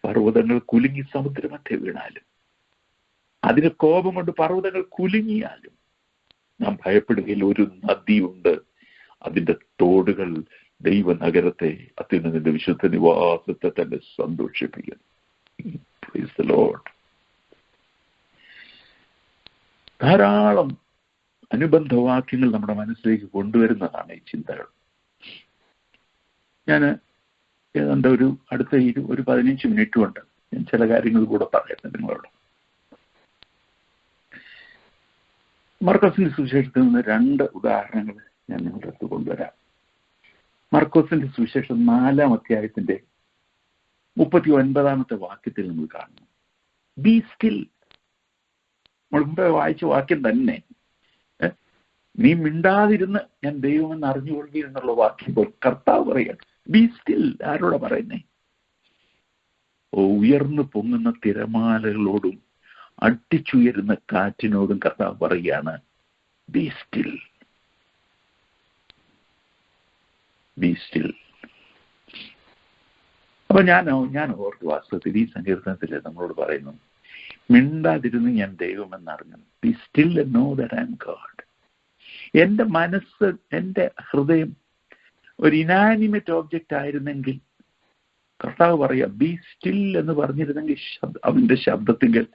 C: പർവ്വതങ്ങൾ കുലുങ്ങി സമുദ്രമധ്യേ വീണാലും, അതിന് കോപം കൊണ്ട് പർവ്വതങ്ങൾ കുലുങ്ങിയാലും നാം ഭയപ്പെടുകയിൽ. ഒരു നദിയുണ്ട്, അതിന്റെ തോടുകൾ ദൈവനഗരത്തെ, അത്യുന്നതിന്റെ വിശുദ്ധ നിവാസത്തെ തന്നെ സന്തോഷിപ്പിക്കുന്നു. Praise the Lord. ധാരാളം അനുബന്ധവാക്യങ്ങൾ നമ്മുടെ മനസ്സിലേക്ക് കൊണ്ടുവരുന്നതാണ് ഈ ചിന്തകൾ. ഞാൻ ഏതാണ്ട് അടുത്ത 15 മിനിറ്റ് കൊണ്ട് ഞാൻ ചില കാര്യങ്ങൾ കൂടെ പറയുന്നത് നിങ്ങളോട്. മർക്കോസിന്റെ സുവിശേഷത്തിൽ നിന്ന് 2 ഉദാഹരണങ്ങൾ ഞാൻ നിങ്ങളുടെ അടുത്ത് കൊണ്ടുവരാം. മർക്കോസിന്റെ സുവിശേഷം 4-ാം അധ്യായത്തിന്റെ 39-ാമത്തെ വാക്യത്തിൽ നമ്മൾ കാണുന്നു, ബി സ്റ്റിൽ. മുമ്പേ വായിച്ച വാക്യം തന്നെ, നീ മിണ്ടാതിരുന്ന് ഞാൻ ദൈവമെന്ന് അറിഞ്ഞുകൊള്ളി എന്നുള്ള വാക്യം പോൽ കർത്താവ് പറയാണ് ബി സ്റ്റിൽ. ആരോടാ പറയുന്നേ? ഉയർന്നു പൊങ്ങുന്ന തിരമാലകളോടും അടിച്ചുയരുന്ന കാറ്റിനോടും കർത്താവ് പറയുകയാണ് ബി സ്റ്റിൽ, ബി സ്റ്റിൽ. അപ്പൊ ഞാൻ ഓർത്തു, വാസ്തവത്തിൽ ഈ സങ്കീർത്തനത്തിൽ നമ്മളോട് പറയുന്നു, മിണ്ടാതിരുന്ന് ഞാൻ ദൈവമെന്നറിഞ്ഞു. Be still and know that I am God. എന്റെ മനസ്സ്, എന്റെ ഹൃദയം ഒരു ഇനാനിമേറ്റ് ഓബ്ജക്റ്റ് ആയിരുന്നെങ്കിൽ കർത്താവ് പറയാം ബി സ്റ്റിൽ എന്ന് പറഞ്ഞിരുന്നെങ്കിൽ അവന്റെ ശബ്ദത്തിങ്കൽ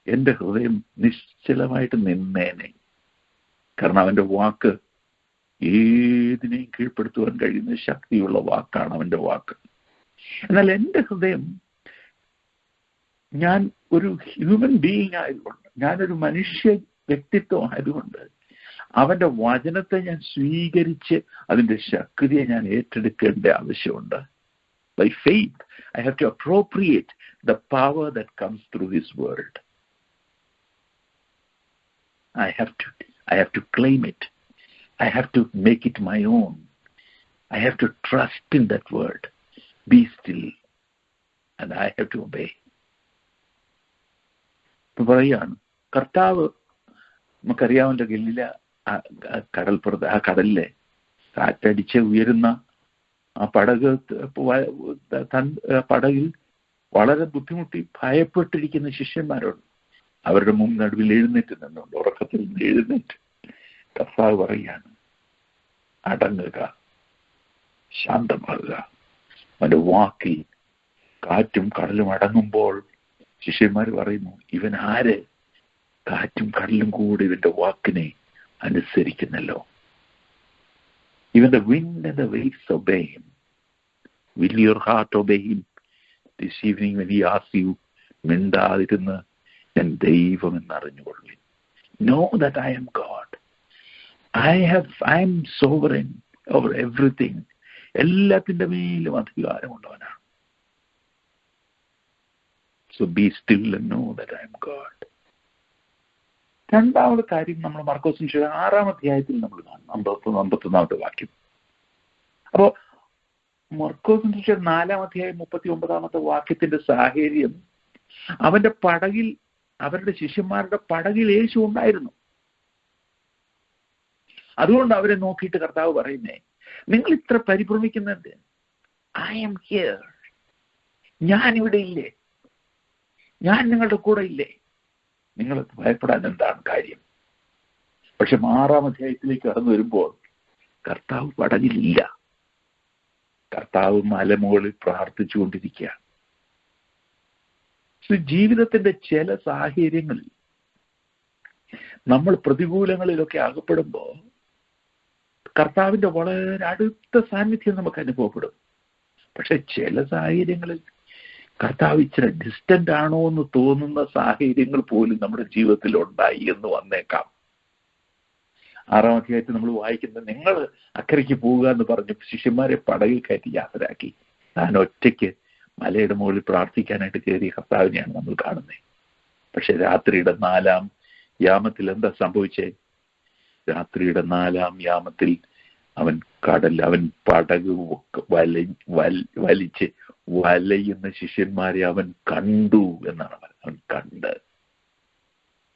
C: എന്റെ ഹൃദയം നിശ്ചലമായിട്ട് നിന്നേനെ. കാരണം അവന്റെ വാക്ക് ഏതിനെയും കീഴ്പ്പെടുത്തുവാൻ കഴിയുന്ന ശക്തിയുള്ള വാക്കാണ് അവന്റെ വാക്ക്. എന്നാൽ എന്റെ ഹൃദയം, ഞാൻ ഒരു ഹ്യൂമൻ ബീയിങ് ആയതുകൊണ്ട്, ഞാനൊരു മനുഷ്യ വ്യക്തിത്വം ആയതുകൊണ്ട് അവന്റെ വചനത്തെ ഞാൻ സ്വീകരിച്ച് അതിന്റെ ശക്തിയെ ഞാൻ ഏറ്റെടുക്കേണ്ട ആവശ്യമുണ്ട്. By faith, I have to appropriate the power that comes through His word. I have to claim it. I have to make it my own. I have to trust in that word. Be still, and I have to obey. പറയാണ് കർത്താവ്, നമുക്കറിയാവുന്ന ഗലീല കടൽപ്പുറത്ത്, ആ കടലിലെ കാറ്റടിച്ച് ഉയരുന്ന ആ പടകിൽ വളരെ ബുദ്ധിമുട്ടി ഭയപ്പെട്ടിരിക്കുന്ന ശിഷ്യന്മാരോട് അവരുടെ നടുവിൽ എഴുന്നേറ്റ് നിന്നുണ്ട്. ഉറക്കത്തിൽ നിന്ന് എഴുന്നേറ്റ് കർത്താവ് പറയുകയാണ് അടങ്ങുക, ശാന്തമാകുക. അവന്റെ വാക്കിൽ കാറ്റും കടലും അടങ്ങുമ്പോൾ ശിഷ്യന്മാർ പറയുന്നു, ഇവൻ ആര്? കാറ്റും കടലും കൂടി ഇവന്റെ വാക്കിനെ അനുസരിക്കുന്നല്ലോ. Even the wind and the waves obey him. Will your heart obey him this evening when he asks you, മിണ്ടാതിരുന്ന് ഞാൻ ദൈവം എന്നറിഞ്ഞുകൊള്ളു. Know that I am God. I am sovereign over everything. എല്ലാത്തിന്റെ മേലും അധികാരമുള്ളവനാണ്. So be still and know that I am God. രണ്ടാമത്തെ കാര്യം നമ്മൾ മർക്കോസിന്റെ 6-ാം അധ്യായത്തിൽ നമ്മൾ കാണും, 51-ാമത്തെ വാക്യം. അപ്പോ മർക്കോസിന്റെ 4-ാം അധ്യായം 39-ാമത്തെ വാക്യത്തിന്റെ സാഹചര്യം, അവന്റെ പടകിൽ, അവരുടെ ശിഷ്യന്മാരുടെ പടകിൽ യേശു ഉണ്ടായിരുന്നു. അതുകൊണ്ട് അവരെ നോക്കിയിട്ട് കർത്താവ് പറയുന്നേ, നിങ്ങൾ ഇത്ര പരിഭ്രമിക്കുന്നുണ്ട്, ഐ ആം ഹിയർ, ഞാനിവിടെ ഇല്ലേ, ഞാൻ നിങ്ങളുടെ കൂടെ ഇല്ലേ, നിങ്ങൾ ഭയപ്പെടാൻ എന്താണ് കാര്യം? പക്ഷെ 6-ാം അധ്യായത്തിലേക്ക് കടന്നു വരുമ്പോൾ കർത്താവ് പടകിലില്ല. കർത്താവ് മലമുകളിൽ പ്രാർത്ഥിച്ചുകൊണ്ടിരിക്കുകയാണ്. ജീവിതത്തിന്റെ ചില സാഹചര്യങ്ങളിൽ നമ്മൾ പ്രതികൂലങ്ങളിലൊക്കെ അകപ്പെടുമ്പോൾ കർത്താവിന്റെ വളരെ അടുത്ത സാന്നിധ്യം നമുക്ക് അനുഭവപ്പെടും. പക്ഷെ ചില സാഹചര്യങ്ങളിൽ കർത്താവ് ഇച്ചിരി ഡിസ്റ്റന്റ് ആണോ എന്ന് തോന്നുന്ന സാഹചര്യങ്ങൾ പോലും നമ്മുടെ ജീവിതത്തിൽ ഉണ്ടായി എന്ന് വന്നേക്കാം. 6-ാം അധ്യായത്തിൽ നമ്മൾ വായിക്കുന്നത്, നിങ്ങൾ അക്കരയ്ക്ക് പോവുക എന്ന് പറഞ്ഞ് ശിഷ്യന്മാരെ പടകിൽ കയറ്റി യാത്രയാക്കി. താൻ ഒറ്റയ്ക്ക് മലയുടെ മുകളിൽ പ്രാർത്ഥിക്കാനായിട്ട് കയറിയ കർത്താവിനെയാണ് നമ്മൾ കാണുന്നത്. പക്ഷെ രാത്രിയുടെ 4-ാം യാമത്തിൽ എന്താ സംഭവിച്ചേ? രാത്രിയുടെ 4-ാം യാമത്തിൽ അവൻ പടക് വലിച്ച് വലയുന്ന ശിഷ്യന്മാരെ അവൻ കണ്ടു എന്നാണ് പറയുന്നത്. അവൻ കണ്ട്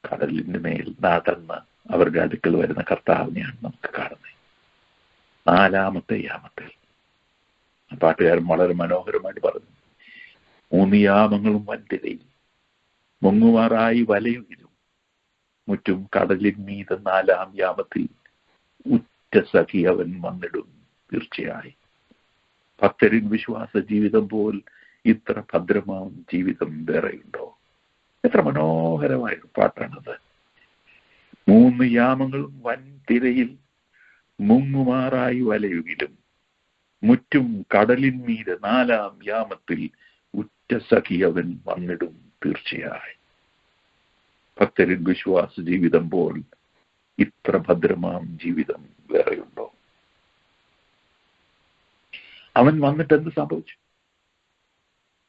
C: കടലിന്റെ മേൽ നടന്ന് അവരുടെ അടുക്കൽ വരുന്ന കർത്താവിനെയാണ് നമുക്ക് കാണുന്നത്. 4-ാമത്തെ യാമത്തിൽ പാട്ടുകാരൻ വളരെ മനോഹരമായിട്ട് പറഞ്ഞു, 3 യാമങ്ങളും വൻതിരയിൽ മുങ്ങുമാറായി വലയുകിലും മുറ്റും കടലിൻ മീത 4-ാം യാമത്തിൽ ഉറ്റ സഖി അവൻ വന്നിടും തീർച്ചയായി. ഭക്തരിൻ വിശ്വാസ ജീവിതം പോൽ ഇത്ര ഭദ്രമാം ജീവിതം വേറെയുണ്ടോ. എത്ര മനോഹരമായൊരു പാട്ടാണത്. 3 യാമങ്ങളും വൻ തിരയിൽ മുങ്ങുമാറായി വലയുകിലും മുറ്റും കടലിന്മീത് 4-ാം യാമത്തിൽ ഉറ്റ സഖി അവൻ വന്നിടും തീർച്ചയായി. ഭക്തരിൻ വിശ്വാസ ജീവിതം പോൽ ഇത്ര ഭദ്രമാം ജീവിതം വേറെയുണ്ടോ. അവൻ വന്നിട്ട് എന്ത് സംഭവിച്ചു?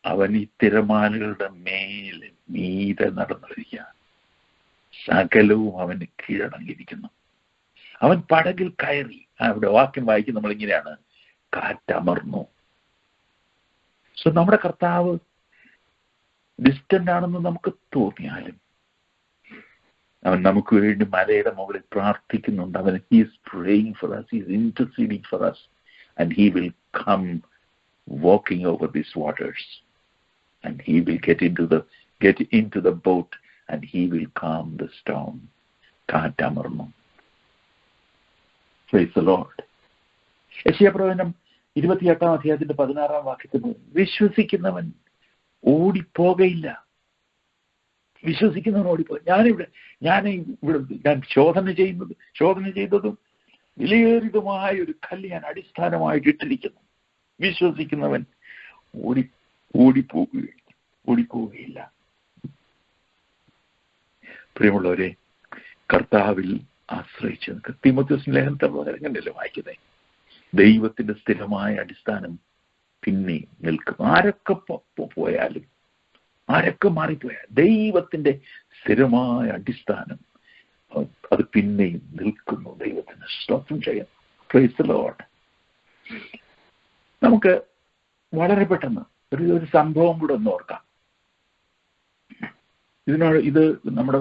C: അവൻ ഈ തിരമാലകളുടെ മേലെ മീതെ നടന്നു വരിക. സകലവും അവന് കീഴടങ്ങിയിരിക്കുന്നു. അവൻ പടകിൽ കയറി. അവിടെ വാക്യം വായിക്കും നമ്മളിങ്ങനെയാണ്, കാറ്റമർന്നു. സോ നമ്മുടെ കർത്താവ് ഡിസ്റ്റന്റ് ആണെന്ന് നമുക്ക് തോന്നിയാലും അവൻ നമുക്ക് വേണ്ടി മലയുടെ മുകളിൽ പ്രാർത്ഥിക്കുന്നുണ്ട്. അവൻ he's praying for us, he's interceding for us, and he will come walking over these waters, and he will get into the boat, and he will calm the storm. കാറ്റമർന്നു. Praise the Lord. യെശയ്യാപ്രവചനം 28-ാം അധ്യായത്തിന്റെ 16-ാം വാക്യത്തിൽ വിശ്വസിക്കുന്നവൻ ഓടിപ്പോകയില്ല. വിശ്വസിക്കുന്നവൻ ഓടിപ്പോയി. ഞാൻ ശോധന ചെയ്തതും വിലയേറിയതുമായ ഒരു കല്ല് ഞാൻ അടിസ്ഥാനമായിട്ട് ഇട്ടിരിക്കുന്നു. വിശ്വസിക്കുന്നവൻ ഓടിപ്പോവുകയില്ല. പ്രിയമുള്ളവരെ, കർത്താവിൽ ആശ്രയിച്ച് തീമോഥെയോസിന്റെ ലേഖനത്തിലല്ലേ വായിക്കുന്നത്, ദൈവത്തിന്റെ സ്ഥിരമായ അടിസ്ഥാനം പിന്നെ നിൽക്കും. ആരൊക്കെ പോയാലും, ആരൊക്കെ മാറിപ്പോയാൽ ദൈവത്തിന്റെ സ്ഥിരമായ അടിസ്ഥാനം അത് പിന്നെയും നിൽക്കുന്നു. ദൈവത്തിന് സ്തോത്രം ചെയ്യാം. Praise the Lord. നമുക്ക് വളരെ പെട്ടെന്ന് ഒരു സംഭവം കൂടെ ഒന്ന് ഓർക്കാം. ഇത്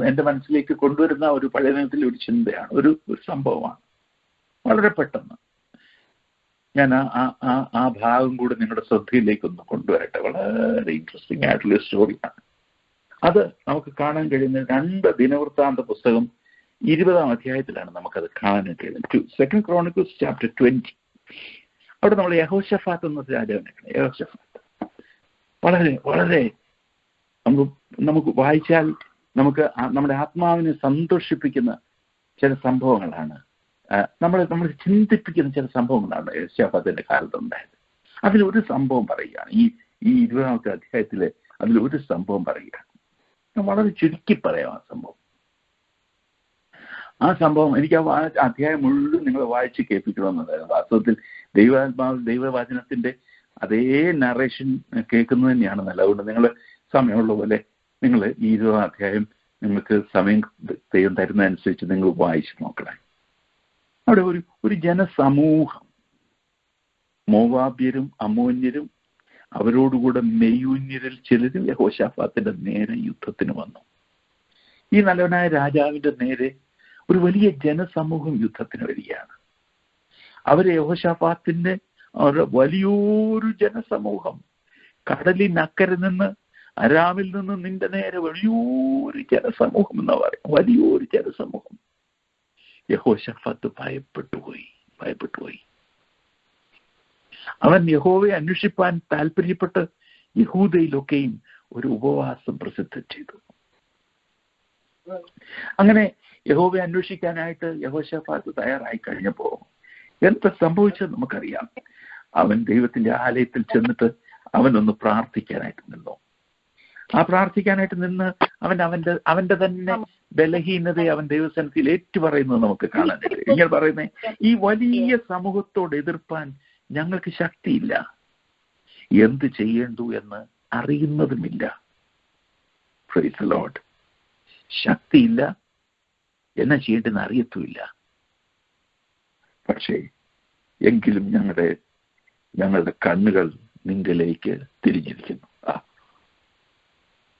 C: എൻ്റെ മനസ്സിലേക്ക് കൊണ്ടുവരുന്ന ഒരു പഴയ നിയമത്തിലെ ഒരു ചിന്തയാണ്, ഒരു സംഭവമാണ്. വളരെ പെട്ടെന്ന് ഞാൻ ആ ഭാഗം കൂടെ നിങ്ങളുടെ ശ്രദ്ധയിലേക്ക് ഒന്ന് കൊണ്ടുവരട്ടെ. വളരെ ഇൻട്രസ്റ്റിംഗ് ആയിട്ടുള്ള സ്റ്റോറിയാണ്. അത് നമുക്ക് കാണാൻ കഴിയുന്ന 2 ദിനവൃത്താന്ത പുസ്തകം 20-ാം അധ്യായത്തിലാണ് നമുക്കത് കാണാൻ കഴിയുന്നത്. 2 Chronicles chapter 20. അവിടെ നമ്മൾ യഹോശഫാത്ത് എന്ന രാജാവിനെ കാണാം. യഹോശഫാത്ത് വളരെ വളരെ നമുക്ക് വായിച്ചാൽ നമുക്ക് നമ്മുടെ ആത്മാവിനെ സന്തോഷിപ്പിക്കുന്ന ചില സംഭവങ്ങളാണ്, നമ്മൾ ചിന്തിപ്പിക്കുന്ന ചില സംഭവങ്ങളാണ് യഹോശഫാത്തിന്റെ കാലത്തുണ്ടായത്. അതിലൊരു സംഭവം പറയുകയാണ്, ഈ 20-ാമത്തെ അധ്യായത്തിലെ അതിലൊരു സംഭവം പറയുകയാണ്. വളരെ ചുരുക്കി പറയാം ആ സംഭവം. എനിക്ക് ആ അധ്യായം മുഴുവൻ നിങ്ങൾ വായിച്ച് കേൾപ്പിക്കണമെന്നുണ്ടായിരുന്നു. വാസ്തവത്തിൽ ദൈവവചനത്തിന്റെ അതേ നറേഷൻ കേൾക്കുന്നത് തന്നെയാണ് നല്ലത്. അതുകൊണ്ട് നിങ്ങൾ സമയമുള്ള പോലെ നിങ്ങൾ ഈ 20-ാം അധ്യായം നിങ്ങൾക്ക് സമയം ദൈവം തരുന്നതനുസരിച്ച് നിങ്ങൾ വായിച്ച് നോക്കണേ. അവിടെ ഒരു ജനസമൂഹം, മോവാബ്യരും അമ്മോന്യരും അവരോടുകൂടെ മെയ്യൂന്യരിൽ ചിലരും യഹോശാഫാത്തിന്റെ നേരെ യുദ്ധത്തിന് വന്നു. ഈ നല്ലവനായ രാജാവിന്റെ നേരെ ഒരു വലിയ ജനസമൂഹം യുദ്ധത്തിന് വരികയാണ്. അവരെ യഹോശാഫാത്തിന്റെ വലിയൊരു ജനസമൂഹം, കടലിനക്കരെ നിന്ന് അരാമിൽ നിന്ന് നിന്റെ നേരെ വലിയൊരു ജനസമൂഹം എന്നാ പറയാം, വലിയൊരു ജനസമൂഹം. യഹോശാഫാത്ത് ഭയപ്പെട്ടുപോയി. അവൻ യഹോവയെ അന്വേഷിപ്പാൻ താല്പര്യപ്പെട്ട് യഹൂദയിലൊക്കെയും ഒരു ഉപവാസം പ്രസിദ്ധം ചെയ്തു. അങ്ങനെ യഹോവയെ അന്വേഷിക്കാനായിട്ട് യഹോശാഫാത്ത് തയ്യാറായി കഴിഞ്ഞപ്പോ എന്താ സംഭവിച്ചത് നമുക്കറിയാം. അവൻ ദൈവത്തിന്റെ ആലയത്തിൽ ചെന്നിട്ട് അവനൊന്ന് പ്രാർത്ഥിക്കാനായിട്ട് നിന്നു. ആ പ്രാർത്ഥിക്കാനായിട്ട് നിന്ന് അവന്റെ തന്നെ ബലഹീനതയെ അവൻ ദൈവസന്നിധിയിൽ ഏറ്റുപറയുന്നത് നമുക്ക് കാണാൻ കഴിയും. ഇങ്ങനെ പറയുന്നേ, ഈ വലിയ സമൂഹത്തോട് എതിർപ്പാൻ ഞങ്ങൾക്ക് ശക്തിയില്ല, എന്ത് ചെയ്യേണ്ടു എന്ന് അറിയുന്നതുമില്ല. Praise the Lord. ശക്തിയില്ല, എന്നാ ചെയ്യേണ്ടെന്ന് അറിയത്തുമില്ല. പക്ഷേ എങ്കിലും ഞങ്ങളുടെ കണ്ണുകൾ നിങ്ങളിലേക്ക് തിരിഞ്ഞിരിക്കുന്നു.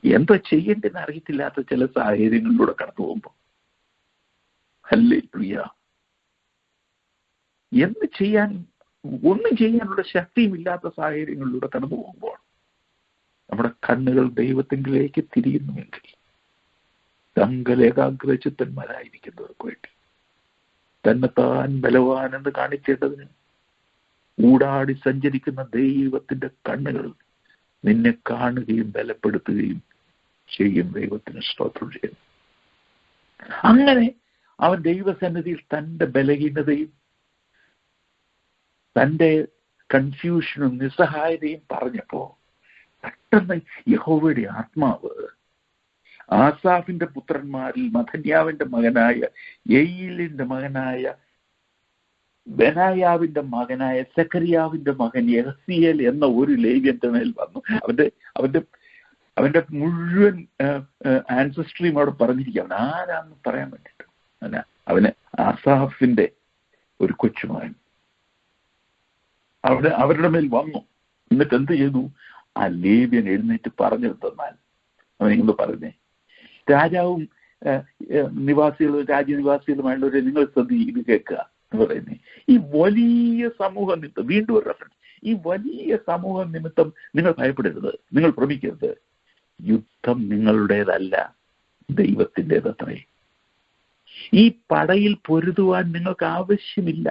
C: എന്താ ചെയ്യേണ്ടെന്ന് അറിയത്തില്ലാത്ത ചില സാഹചര്യങ്ങളിലൂടെ കടന്നു പോകുമ്പോൾ, ഹല്ലേലൂയ, ഒന്നും ചെയ്യാനുള്ള ശക്തിയുമില്ലാത്ത സാഹചര്യങ്ങളിലൂടെ കടന്നു പോകുമ്പോൾ നമ്മുടെ കണ്ണുകൾ ദൈവത്തിങ്കിലേക്ക് തിരിയുന്നുവെങ്കിൽ ഏകാഗ്രചിത്തന്മാരായിരിക്കുന്നവർക്ക് വേണ്ടി തന്നെത്താൻ ബലവാനെന്ന് കാണിക്കേണ്ടതിന് ഊടാടി സഞ്ചരിക്കുന്ന ദൈവത്തിന്റെ കണ്ണുകൾ നിന്നെ കാണുകയും ബലപ്പെടുത്തുകയും ചെയ്യും. ദൈവത്തിന് സ്തോത്രം ചെയ്യും. അങ്ങനെ അവൻ ദൈവസന്നിധിയിൽ തൻ്റെ ബലഹീനതയും തൻ്റെ കൺഫ്യൂഷനും നിസ്സഹായതയും പറഞ്ഞപ്പോ പെട്ടെന്ന് യഹോവയുടെ ആത്മാവ് ആസാഫിന്റെ പുത്രന്മാരിൽ മഥന്യാവിന്റെ മകനായ യെയീലിന്റെ മകനായ ബെനായാവിന്റെ മകനായ സെക്കറിയാവിന്റെ മകൻ യഹസിയേൽ എന്ന ഒരു ലേവ്യന്റെ മേൽ വന്നു. അവന്റെ മുഴുവൻ ആൻസസ്ട്രിയും അവിടെ പറഞ്ഞിരിക്കുകയാണ്. ആരാന്ന് പറയാൻ വേണ്ടിയിട്ട് അവന് ആസാഫിന്റെ ഒരു കൊച്ചുമകൻ അവരുടെ മേൽ വന്നു. എന്നിട്ട് എന്ത് ചെയ്തു? ആ ലേവ്യൻ എഴുന്നേറ്റ് പറഞ്ഞു തന്നാൽ അവനെന്ന് പറഞ്ഞേ, രാജാവും രാജ്യനിവാസികളുമായുള്ളവരെ നിങ്ങൾ ഇത് കേൾക്കുക എന്ന് പറയുന്നേ. ഈ വലിയ സമൂഹ നിമിത്തം, വീണ്ടും ഒരു റെഫറൻസ്, ഈ വലിയ സമൂഹ നിമിത്തം നിങ്ങൾ ഭയപ്പെടരുത്, നിങ്ങൾ ഭ്രമിക്കരുത്. യുദ്ധം നിങ്ങളുടേതല്ല, ദൈവത്തിൻ്റെതത്രേ. ഈ പടയിൽ പൊരുതുവാൻ നിങ്ങൾക്ക് ആവശ്യമില്ല.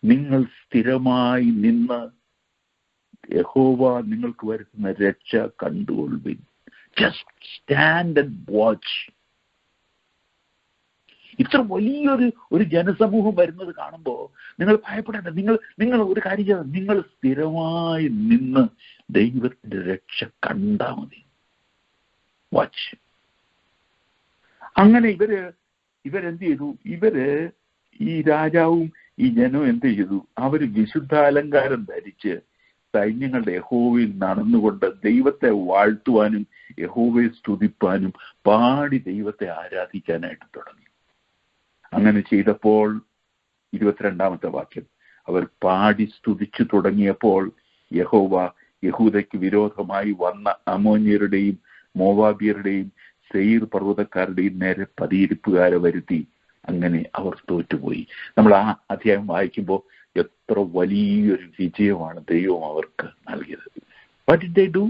C: നിങ്ങൾ സ്ഥിരമായി നിന്ന് യഹോവ നിങ്ങൾക്ക് വരുത്തുന്ന രക്ഷ കണ്ടുകൊള്ളുവിൻ. Just stand and watch. ഇത്ര വലിയൊരു ജനസമൂഹം വരുന്നത് കാണുമ്പോൾ നിങ്ങൾ ഭയപ്പെടേണ്ട. നിങ്ങൾ ഒരു കാര്യം ചെയ്താൽ നിങ്ങൾ സ്ഥിരമായി നിന്ന് ദൈവത്തിന്റെ രക്ഷ കണ്ടാൽ മതി. വാച്ച്. അങ്ങനെ ഇവരെന്ത് ചെയ്തു? ഈ രാജാവും ഈ ജനവും എന്ത് ചെയ്തു? അവര് വിശുദ്ധാലങ്കാരം ധരിച്ച് സൈന്യങ്ങളുടെ യഹോവയിൽ നടന്നുകൊണ്ട് ദൈവത്തെ വാഴ്ത്തുവാനും യഹോവയെ സ്തുതിപ്പാനും പാടി ദൈവത്തെ ആരാധിക്കാനായിട്ട് തുടങ്ങി. അങ്ങനെ ചെയ്തപ്പോൾ 22-ാമത്തെ വാക്യം, അവർ പാടി സ്തുതിച്ചു തുടങ്ങിയപ്പോൾ യഹോവ യഹൂദയ്ക്ക് വിരോധമായി വന്ന അമ്മോന്യരുടെയും മോവാബിയരുടെയും സെയീർ പർവ്വതക്കാരുടെയും നേരെ പതിയിരിപ്പുകാരെ വരുത്തി. അങ്ങനെ അവർ തോറ്റുപോയി. നമ്മൾ ആ അധ്യായം വായിക്കുമ്പോൾ എത്ര വലിയൊരു വിജയമാണ് ദൈവം അവർക്ക് നൽകിയത്. What did they do?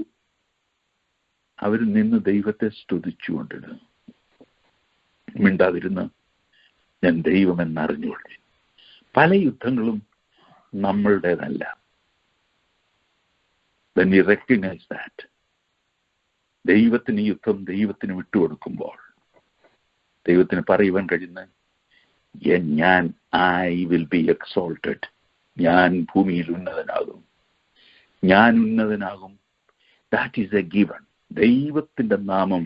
C: അവർ നിന്ന് ദൈവത്തെ സ്തുതിച്ചുകൊണ്ടിരുന്നു. മിണ്ടാതിരുന്ന് ഞാൻ ദൈവമെന്നറിഞ്ഞുകൊള്ളു. പല യുദ്ധങ്ങളും നമ്മളുടേതല്ല. When we recognize that, ദൈവത്തിന് യുദ്ധം ദൈവത്തിന് വിട്ടുകൊടുക്കുമ്പോൾ ദൈവത്തിന് പറയുവാൻ കഴിയുന്ന I will be exalted. ഞാൻ ഭൂമിയിൽ ഉന്നതനാകും. That is a given. ദൈവത്തിന്റെ നാമം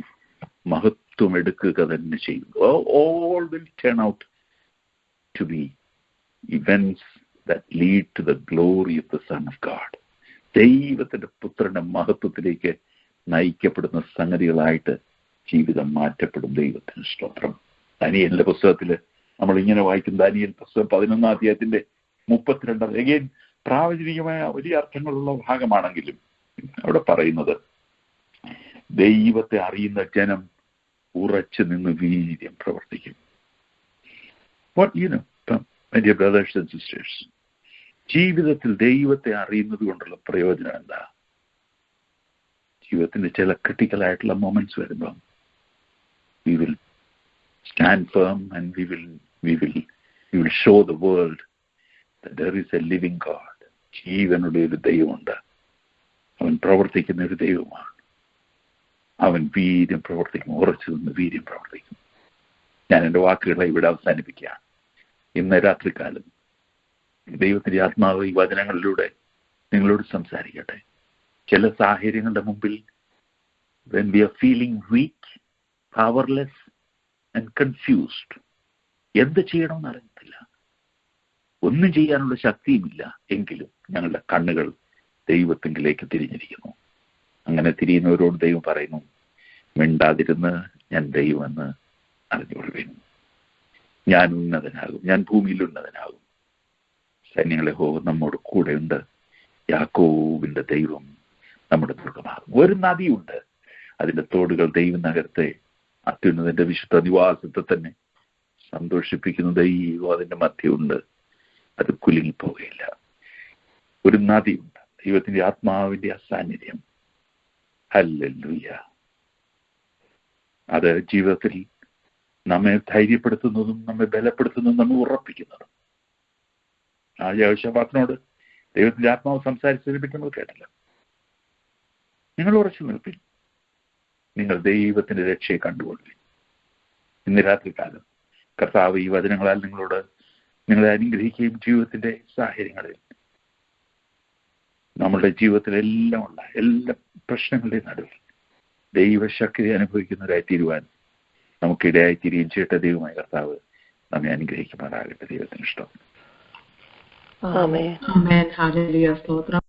C: മഹത്വം എടുക്കുക തന്നെ ചെയ്യും. All will turn out to be events that lead to the glory of the Son of God. ദൈവത്തിന്റെ പുത്രന്റെ മഹത്വത്തിലേക്ക് നയിക്കപ്പെടുന്ന സംഗതികളായിട്ട് ജീവിതം മാറ്റപ്പെടും. ദൈവത്തിന് സ്തോത്രം. ദാനിയേലിന്റെ പുസ്തകത്തില് നമ്മൾ ഇങ്ങനെ വായിക്കും. ദാനിയേൽ പുസ്തകം 11-ാം അധ്യായത്തിന്റെ 32 അഗൈൻ പ്രാവചനികമായ വലിയ അർത്ഥങ്ങളുള്ള ഭാഗമാണെങ്കിലും അവിടെ പറയുന്നത്, ദൈവത്തെ അറിയുന്ന ജനം ഉറച്ചു നിന്ന് വീര്യം പ്രവർത്തിക്കും. What my dear brothers and sisters, ജീവിതത്തിൽ ദൈവത്തെ അറിയുന്നത് കൊണ്ടുള്ള പ്രയോജനം എന്താ? ജീവിതത്തിന്റെ ചില ക്രിട്ടിക്കലായിട്ടുള്ള മൊമെന്റ്സ് വരുമ്പം we will stand firm and we will show the world that there is a living God. ജീവനുള്ള ഒരു ദൈവമുണ്ട്. അവൻ പ്രവർത്തിക്കുന്ന ഒരു ദൈവമാണ്. അവൻ വീര്യം പ്രവർത്തിക്കും. ഉറച്ചു നിന്ന് വീര്യം പ്രവർത്തിക്കും. ഞാൻ എൻ്റെ വാക്കുകളെ ഇവിടെ അവസാനിപ്പിക്കുകയാണ്. ഇന്ന് രാത്രികാലം ദൈവത്തിന്റെ ആത്മാവ് ഈ വചനങ്ങളിലൂടെ നിങ്ങളോട് സംസാരിക്കട്ടെ. ചില സാഹചര്യങ്ങളുടെ മുമ്പിൽ when we are feeling weak, powerless and confused, എന്ത് ചെയ്യണമെന്ന് അറിയത്തില്ല, ഒന്നും ചെയ്യാനുള്ള ശക്തിയുമില്ല, എങ്കിലും ഞങ്ങളുടെ കണ്ണുകൾ ദൈവത്തിങ്കിലേക്ക് തിരിഞ്ഞിരിക്കുന്നു. അങ്ങനെ തിരിയുന്നവരോട് ദൈവം പറയുന്നു, മിണ്ടാതിരുന്ന് ഞാൻ ദൈവമെന്ന് അറിഞ്ഞുകൊള്ളുവിൻ. ഞാൻ ഉന്നതനാകും, ഞാൻ ഭൂമിയിൽ ഉന്നതനാകും. സൈന്യങ്ങളെ യഹോവ നമ്മോട് കൂടെയുണ്ട്. യാക്കോബിന്റെ ദൈവം നമ്മുടെ ദുർഗമാകും. ഒരു നദിയുണ്ട്, അതിന്റെ തോടുകൾ ദൈവനഗരത്തെ, അത്യുന്നതന്റെ വിശുദ്ധ നിവാസത്തെ തന്നെ സന്തോഷിപ്പിക്കുന്ന ദൈവം അതിന്റെ മധ്യമുണ്ട്. അത് കുലുങ്ങിപ്പോവുകയില്ല. ഒരു നദിയുണ്ട്, ദൈവത്തിന്റെ ആത്മാവിന്റെ അസാന്നിധ്യം. ഹല്ലേലൂയ. അത് ജീവിതത്തിൽ നമ്മെ ധൈര്യപ്പെടുത്തുന്നതും നമ്മെ ബലപ്പെടുത്തുന്നതും നമ്മെ ഉറപ്പിക്കുന്നതും. ആ യഹോശാഫാത്തിനോട് ദൈവത്തിന്റെ ആത്മാവ് സംസാരിച്ചതിനെ പറ്റി നമ്മൾ കേട്ടല്ലോ. നിങ്ങൾ ഉറച്ചു നിൽപ്പിൻ, നിങ്ങൾ ദൈവത്തിന്റെ രക്ഷയെ കണ്ടുകൊള്ളുവിൻ. ഇന്ന് രാത്രികാലം കർത്താവ് ഈ വചനങ്ങളാൽ നിങ്ങളെ അനുഗ്രഹിക്കുകയും ജീവിതത്തിന്റെ സാഹചര്യങ്ങളിൽ നമ്മുടെ ജീവിതത്തിലെല്ലാം ഉള്ള എല്ലാ പ്രശ്നങ്ങളുടെയും നടുവിൽ ദൈവശക്തി അനുഭവിക്കുന്നവരായി തീരുവാൻ നമുക്കിടയായി തീരുകയും ചെയ്യട്ടെ. ദൈവമായ കർത്താവ് നമ്മെ അനുഗ്രഹിക്കുമാറാകട്ടെ. ദൈവത്തിന് ഇഷ്ടം.
A: ആമേൻ. ഹല്ലേലൂയ. സ്തോത്രം.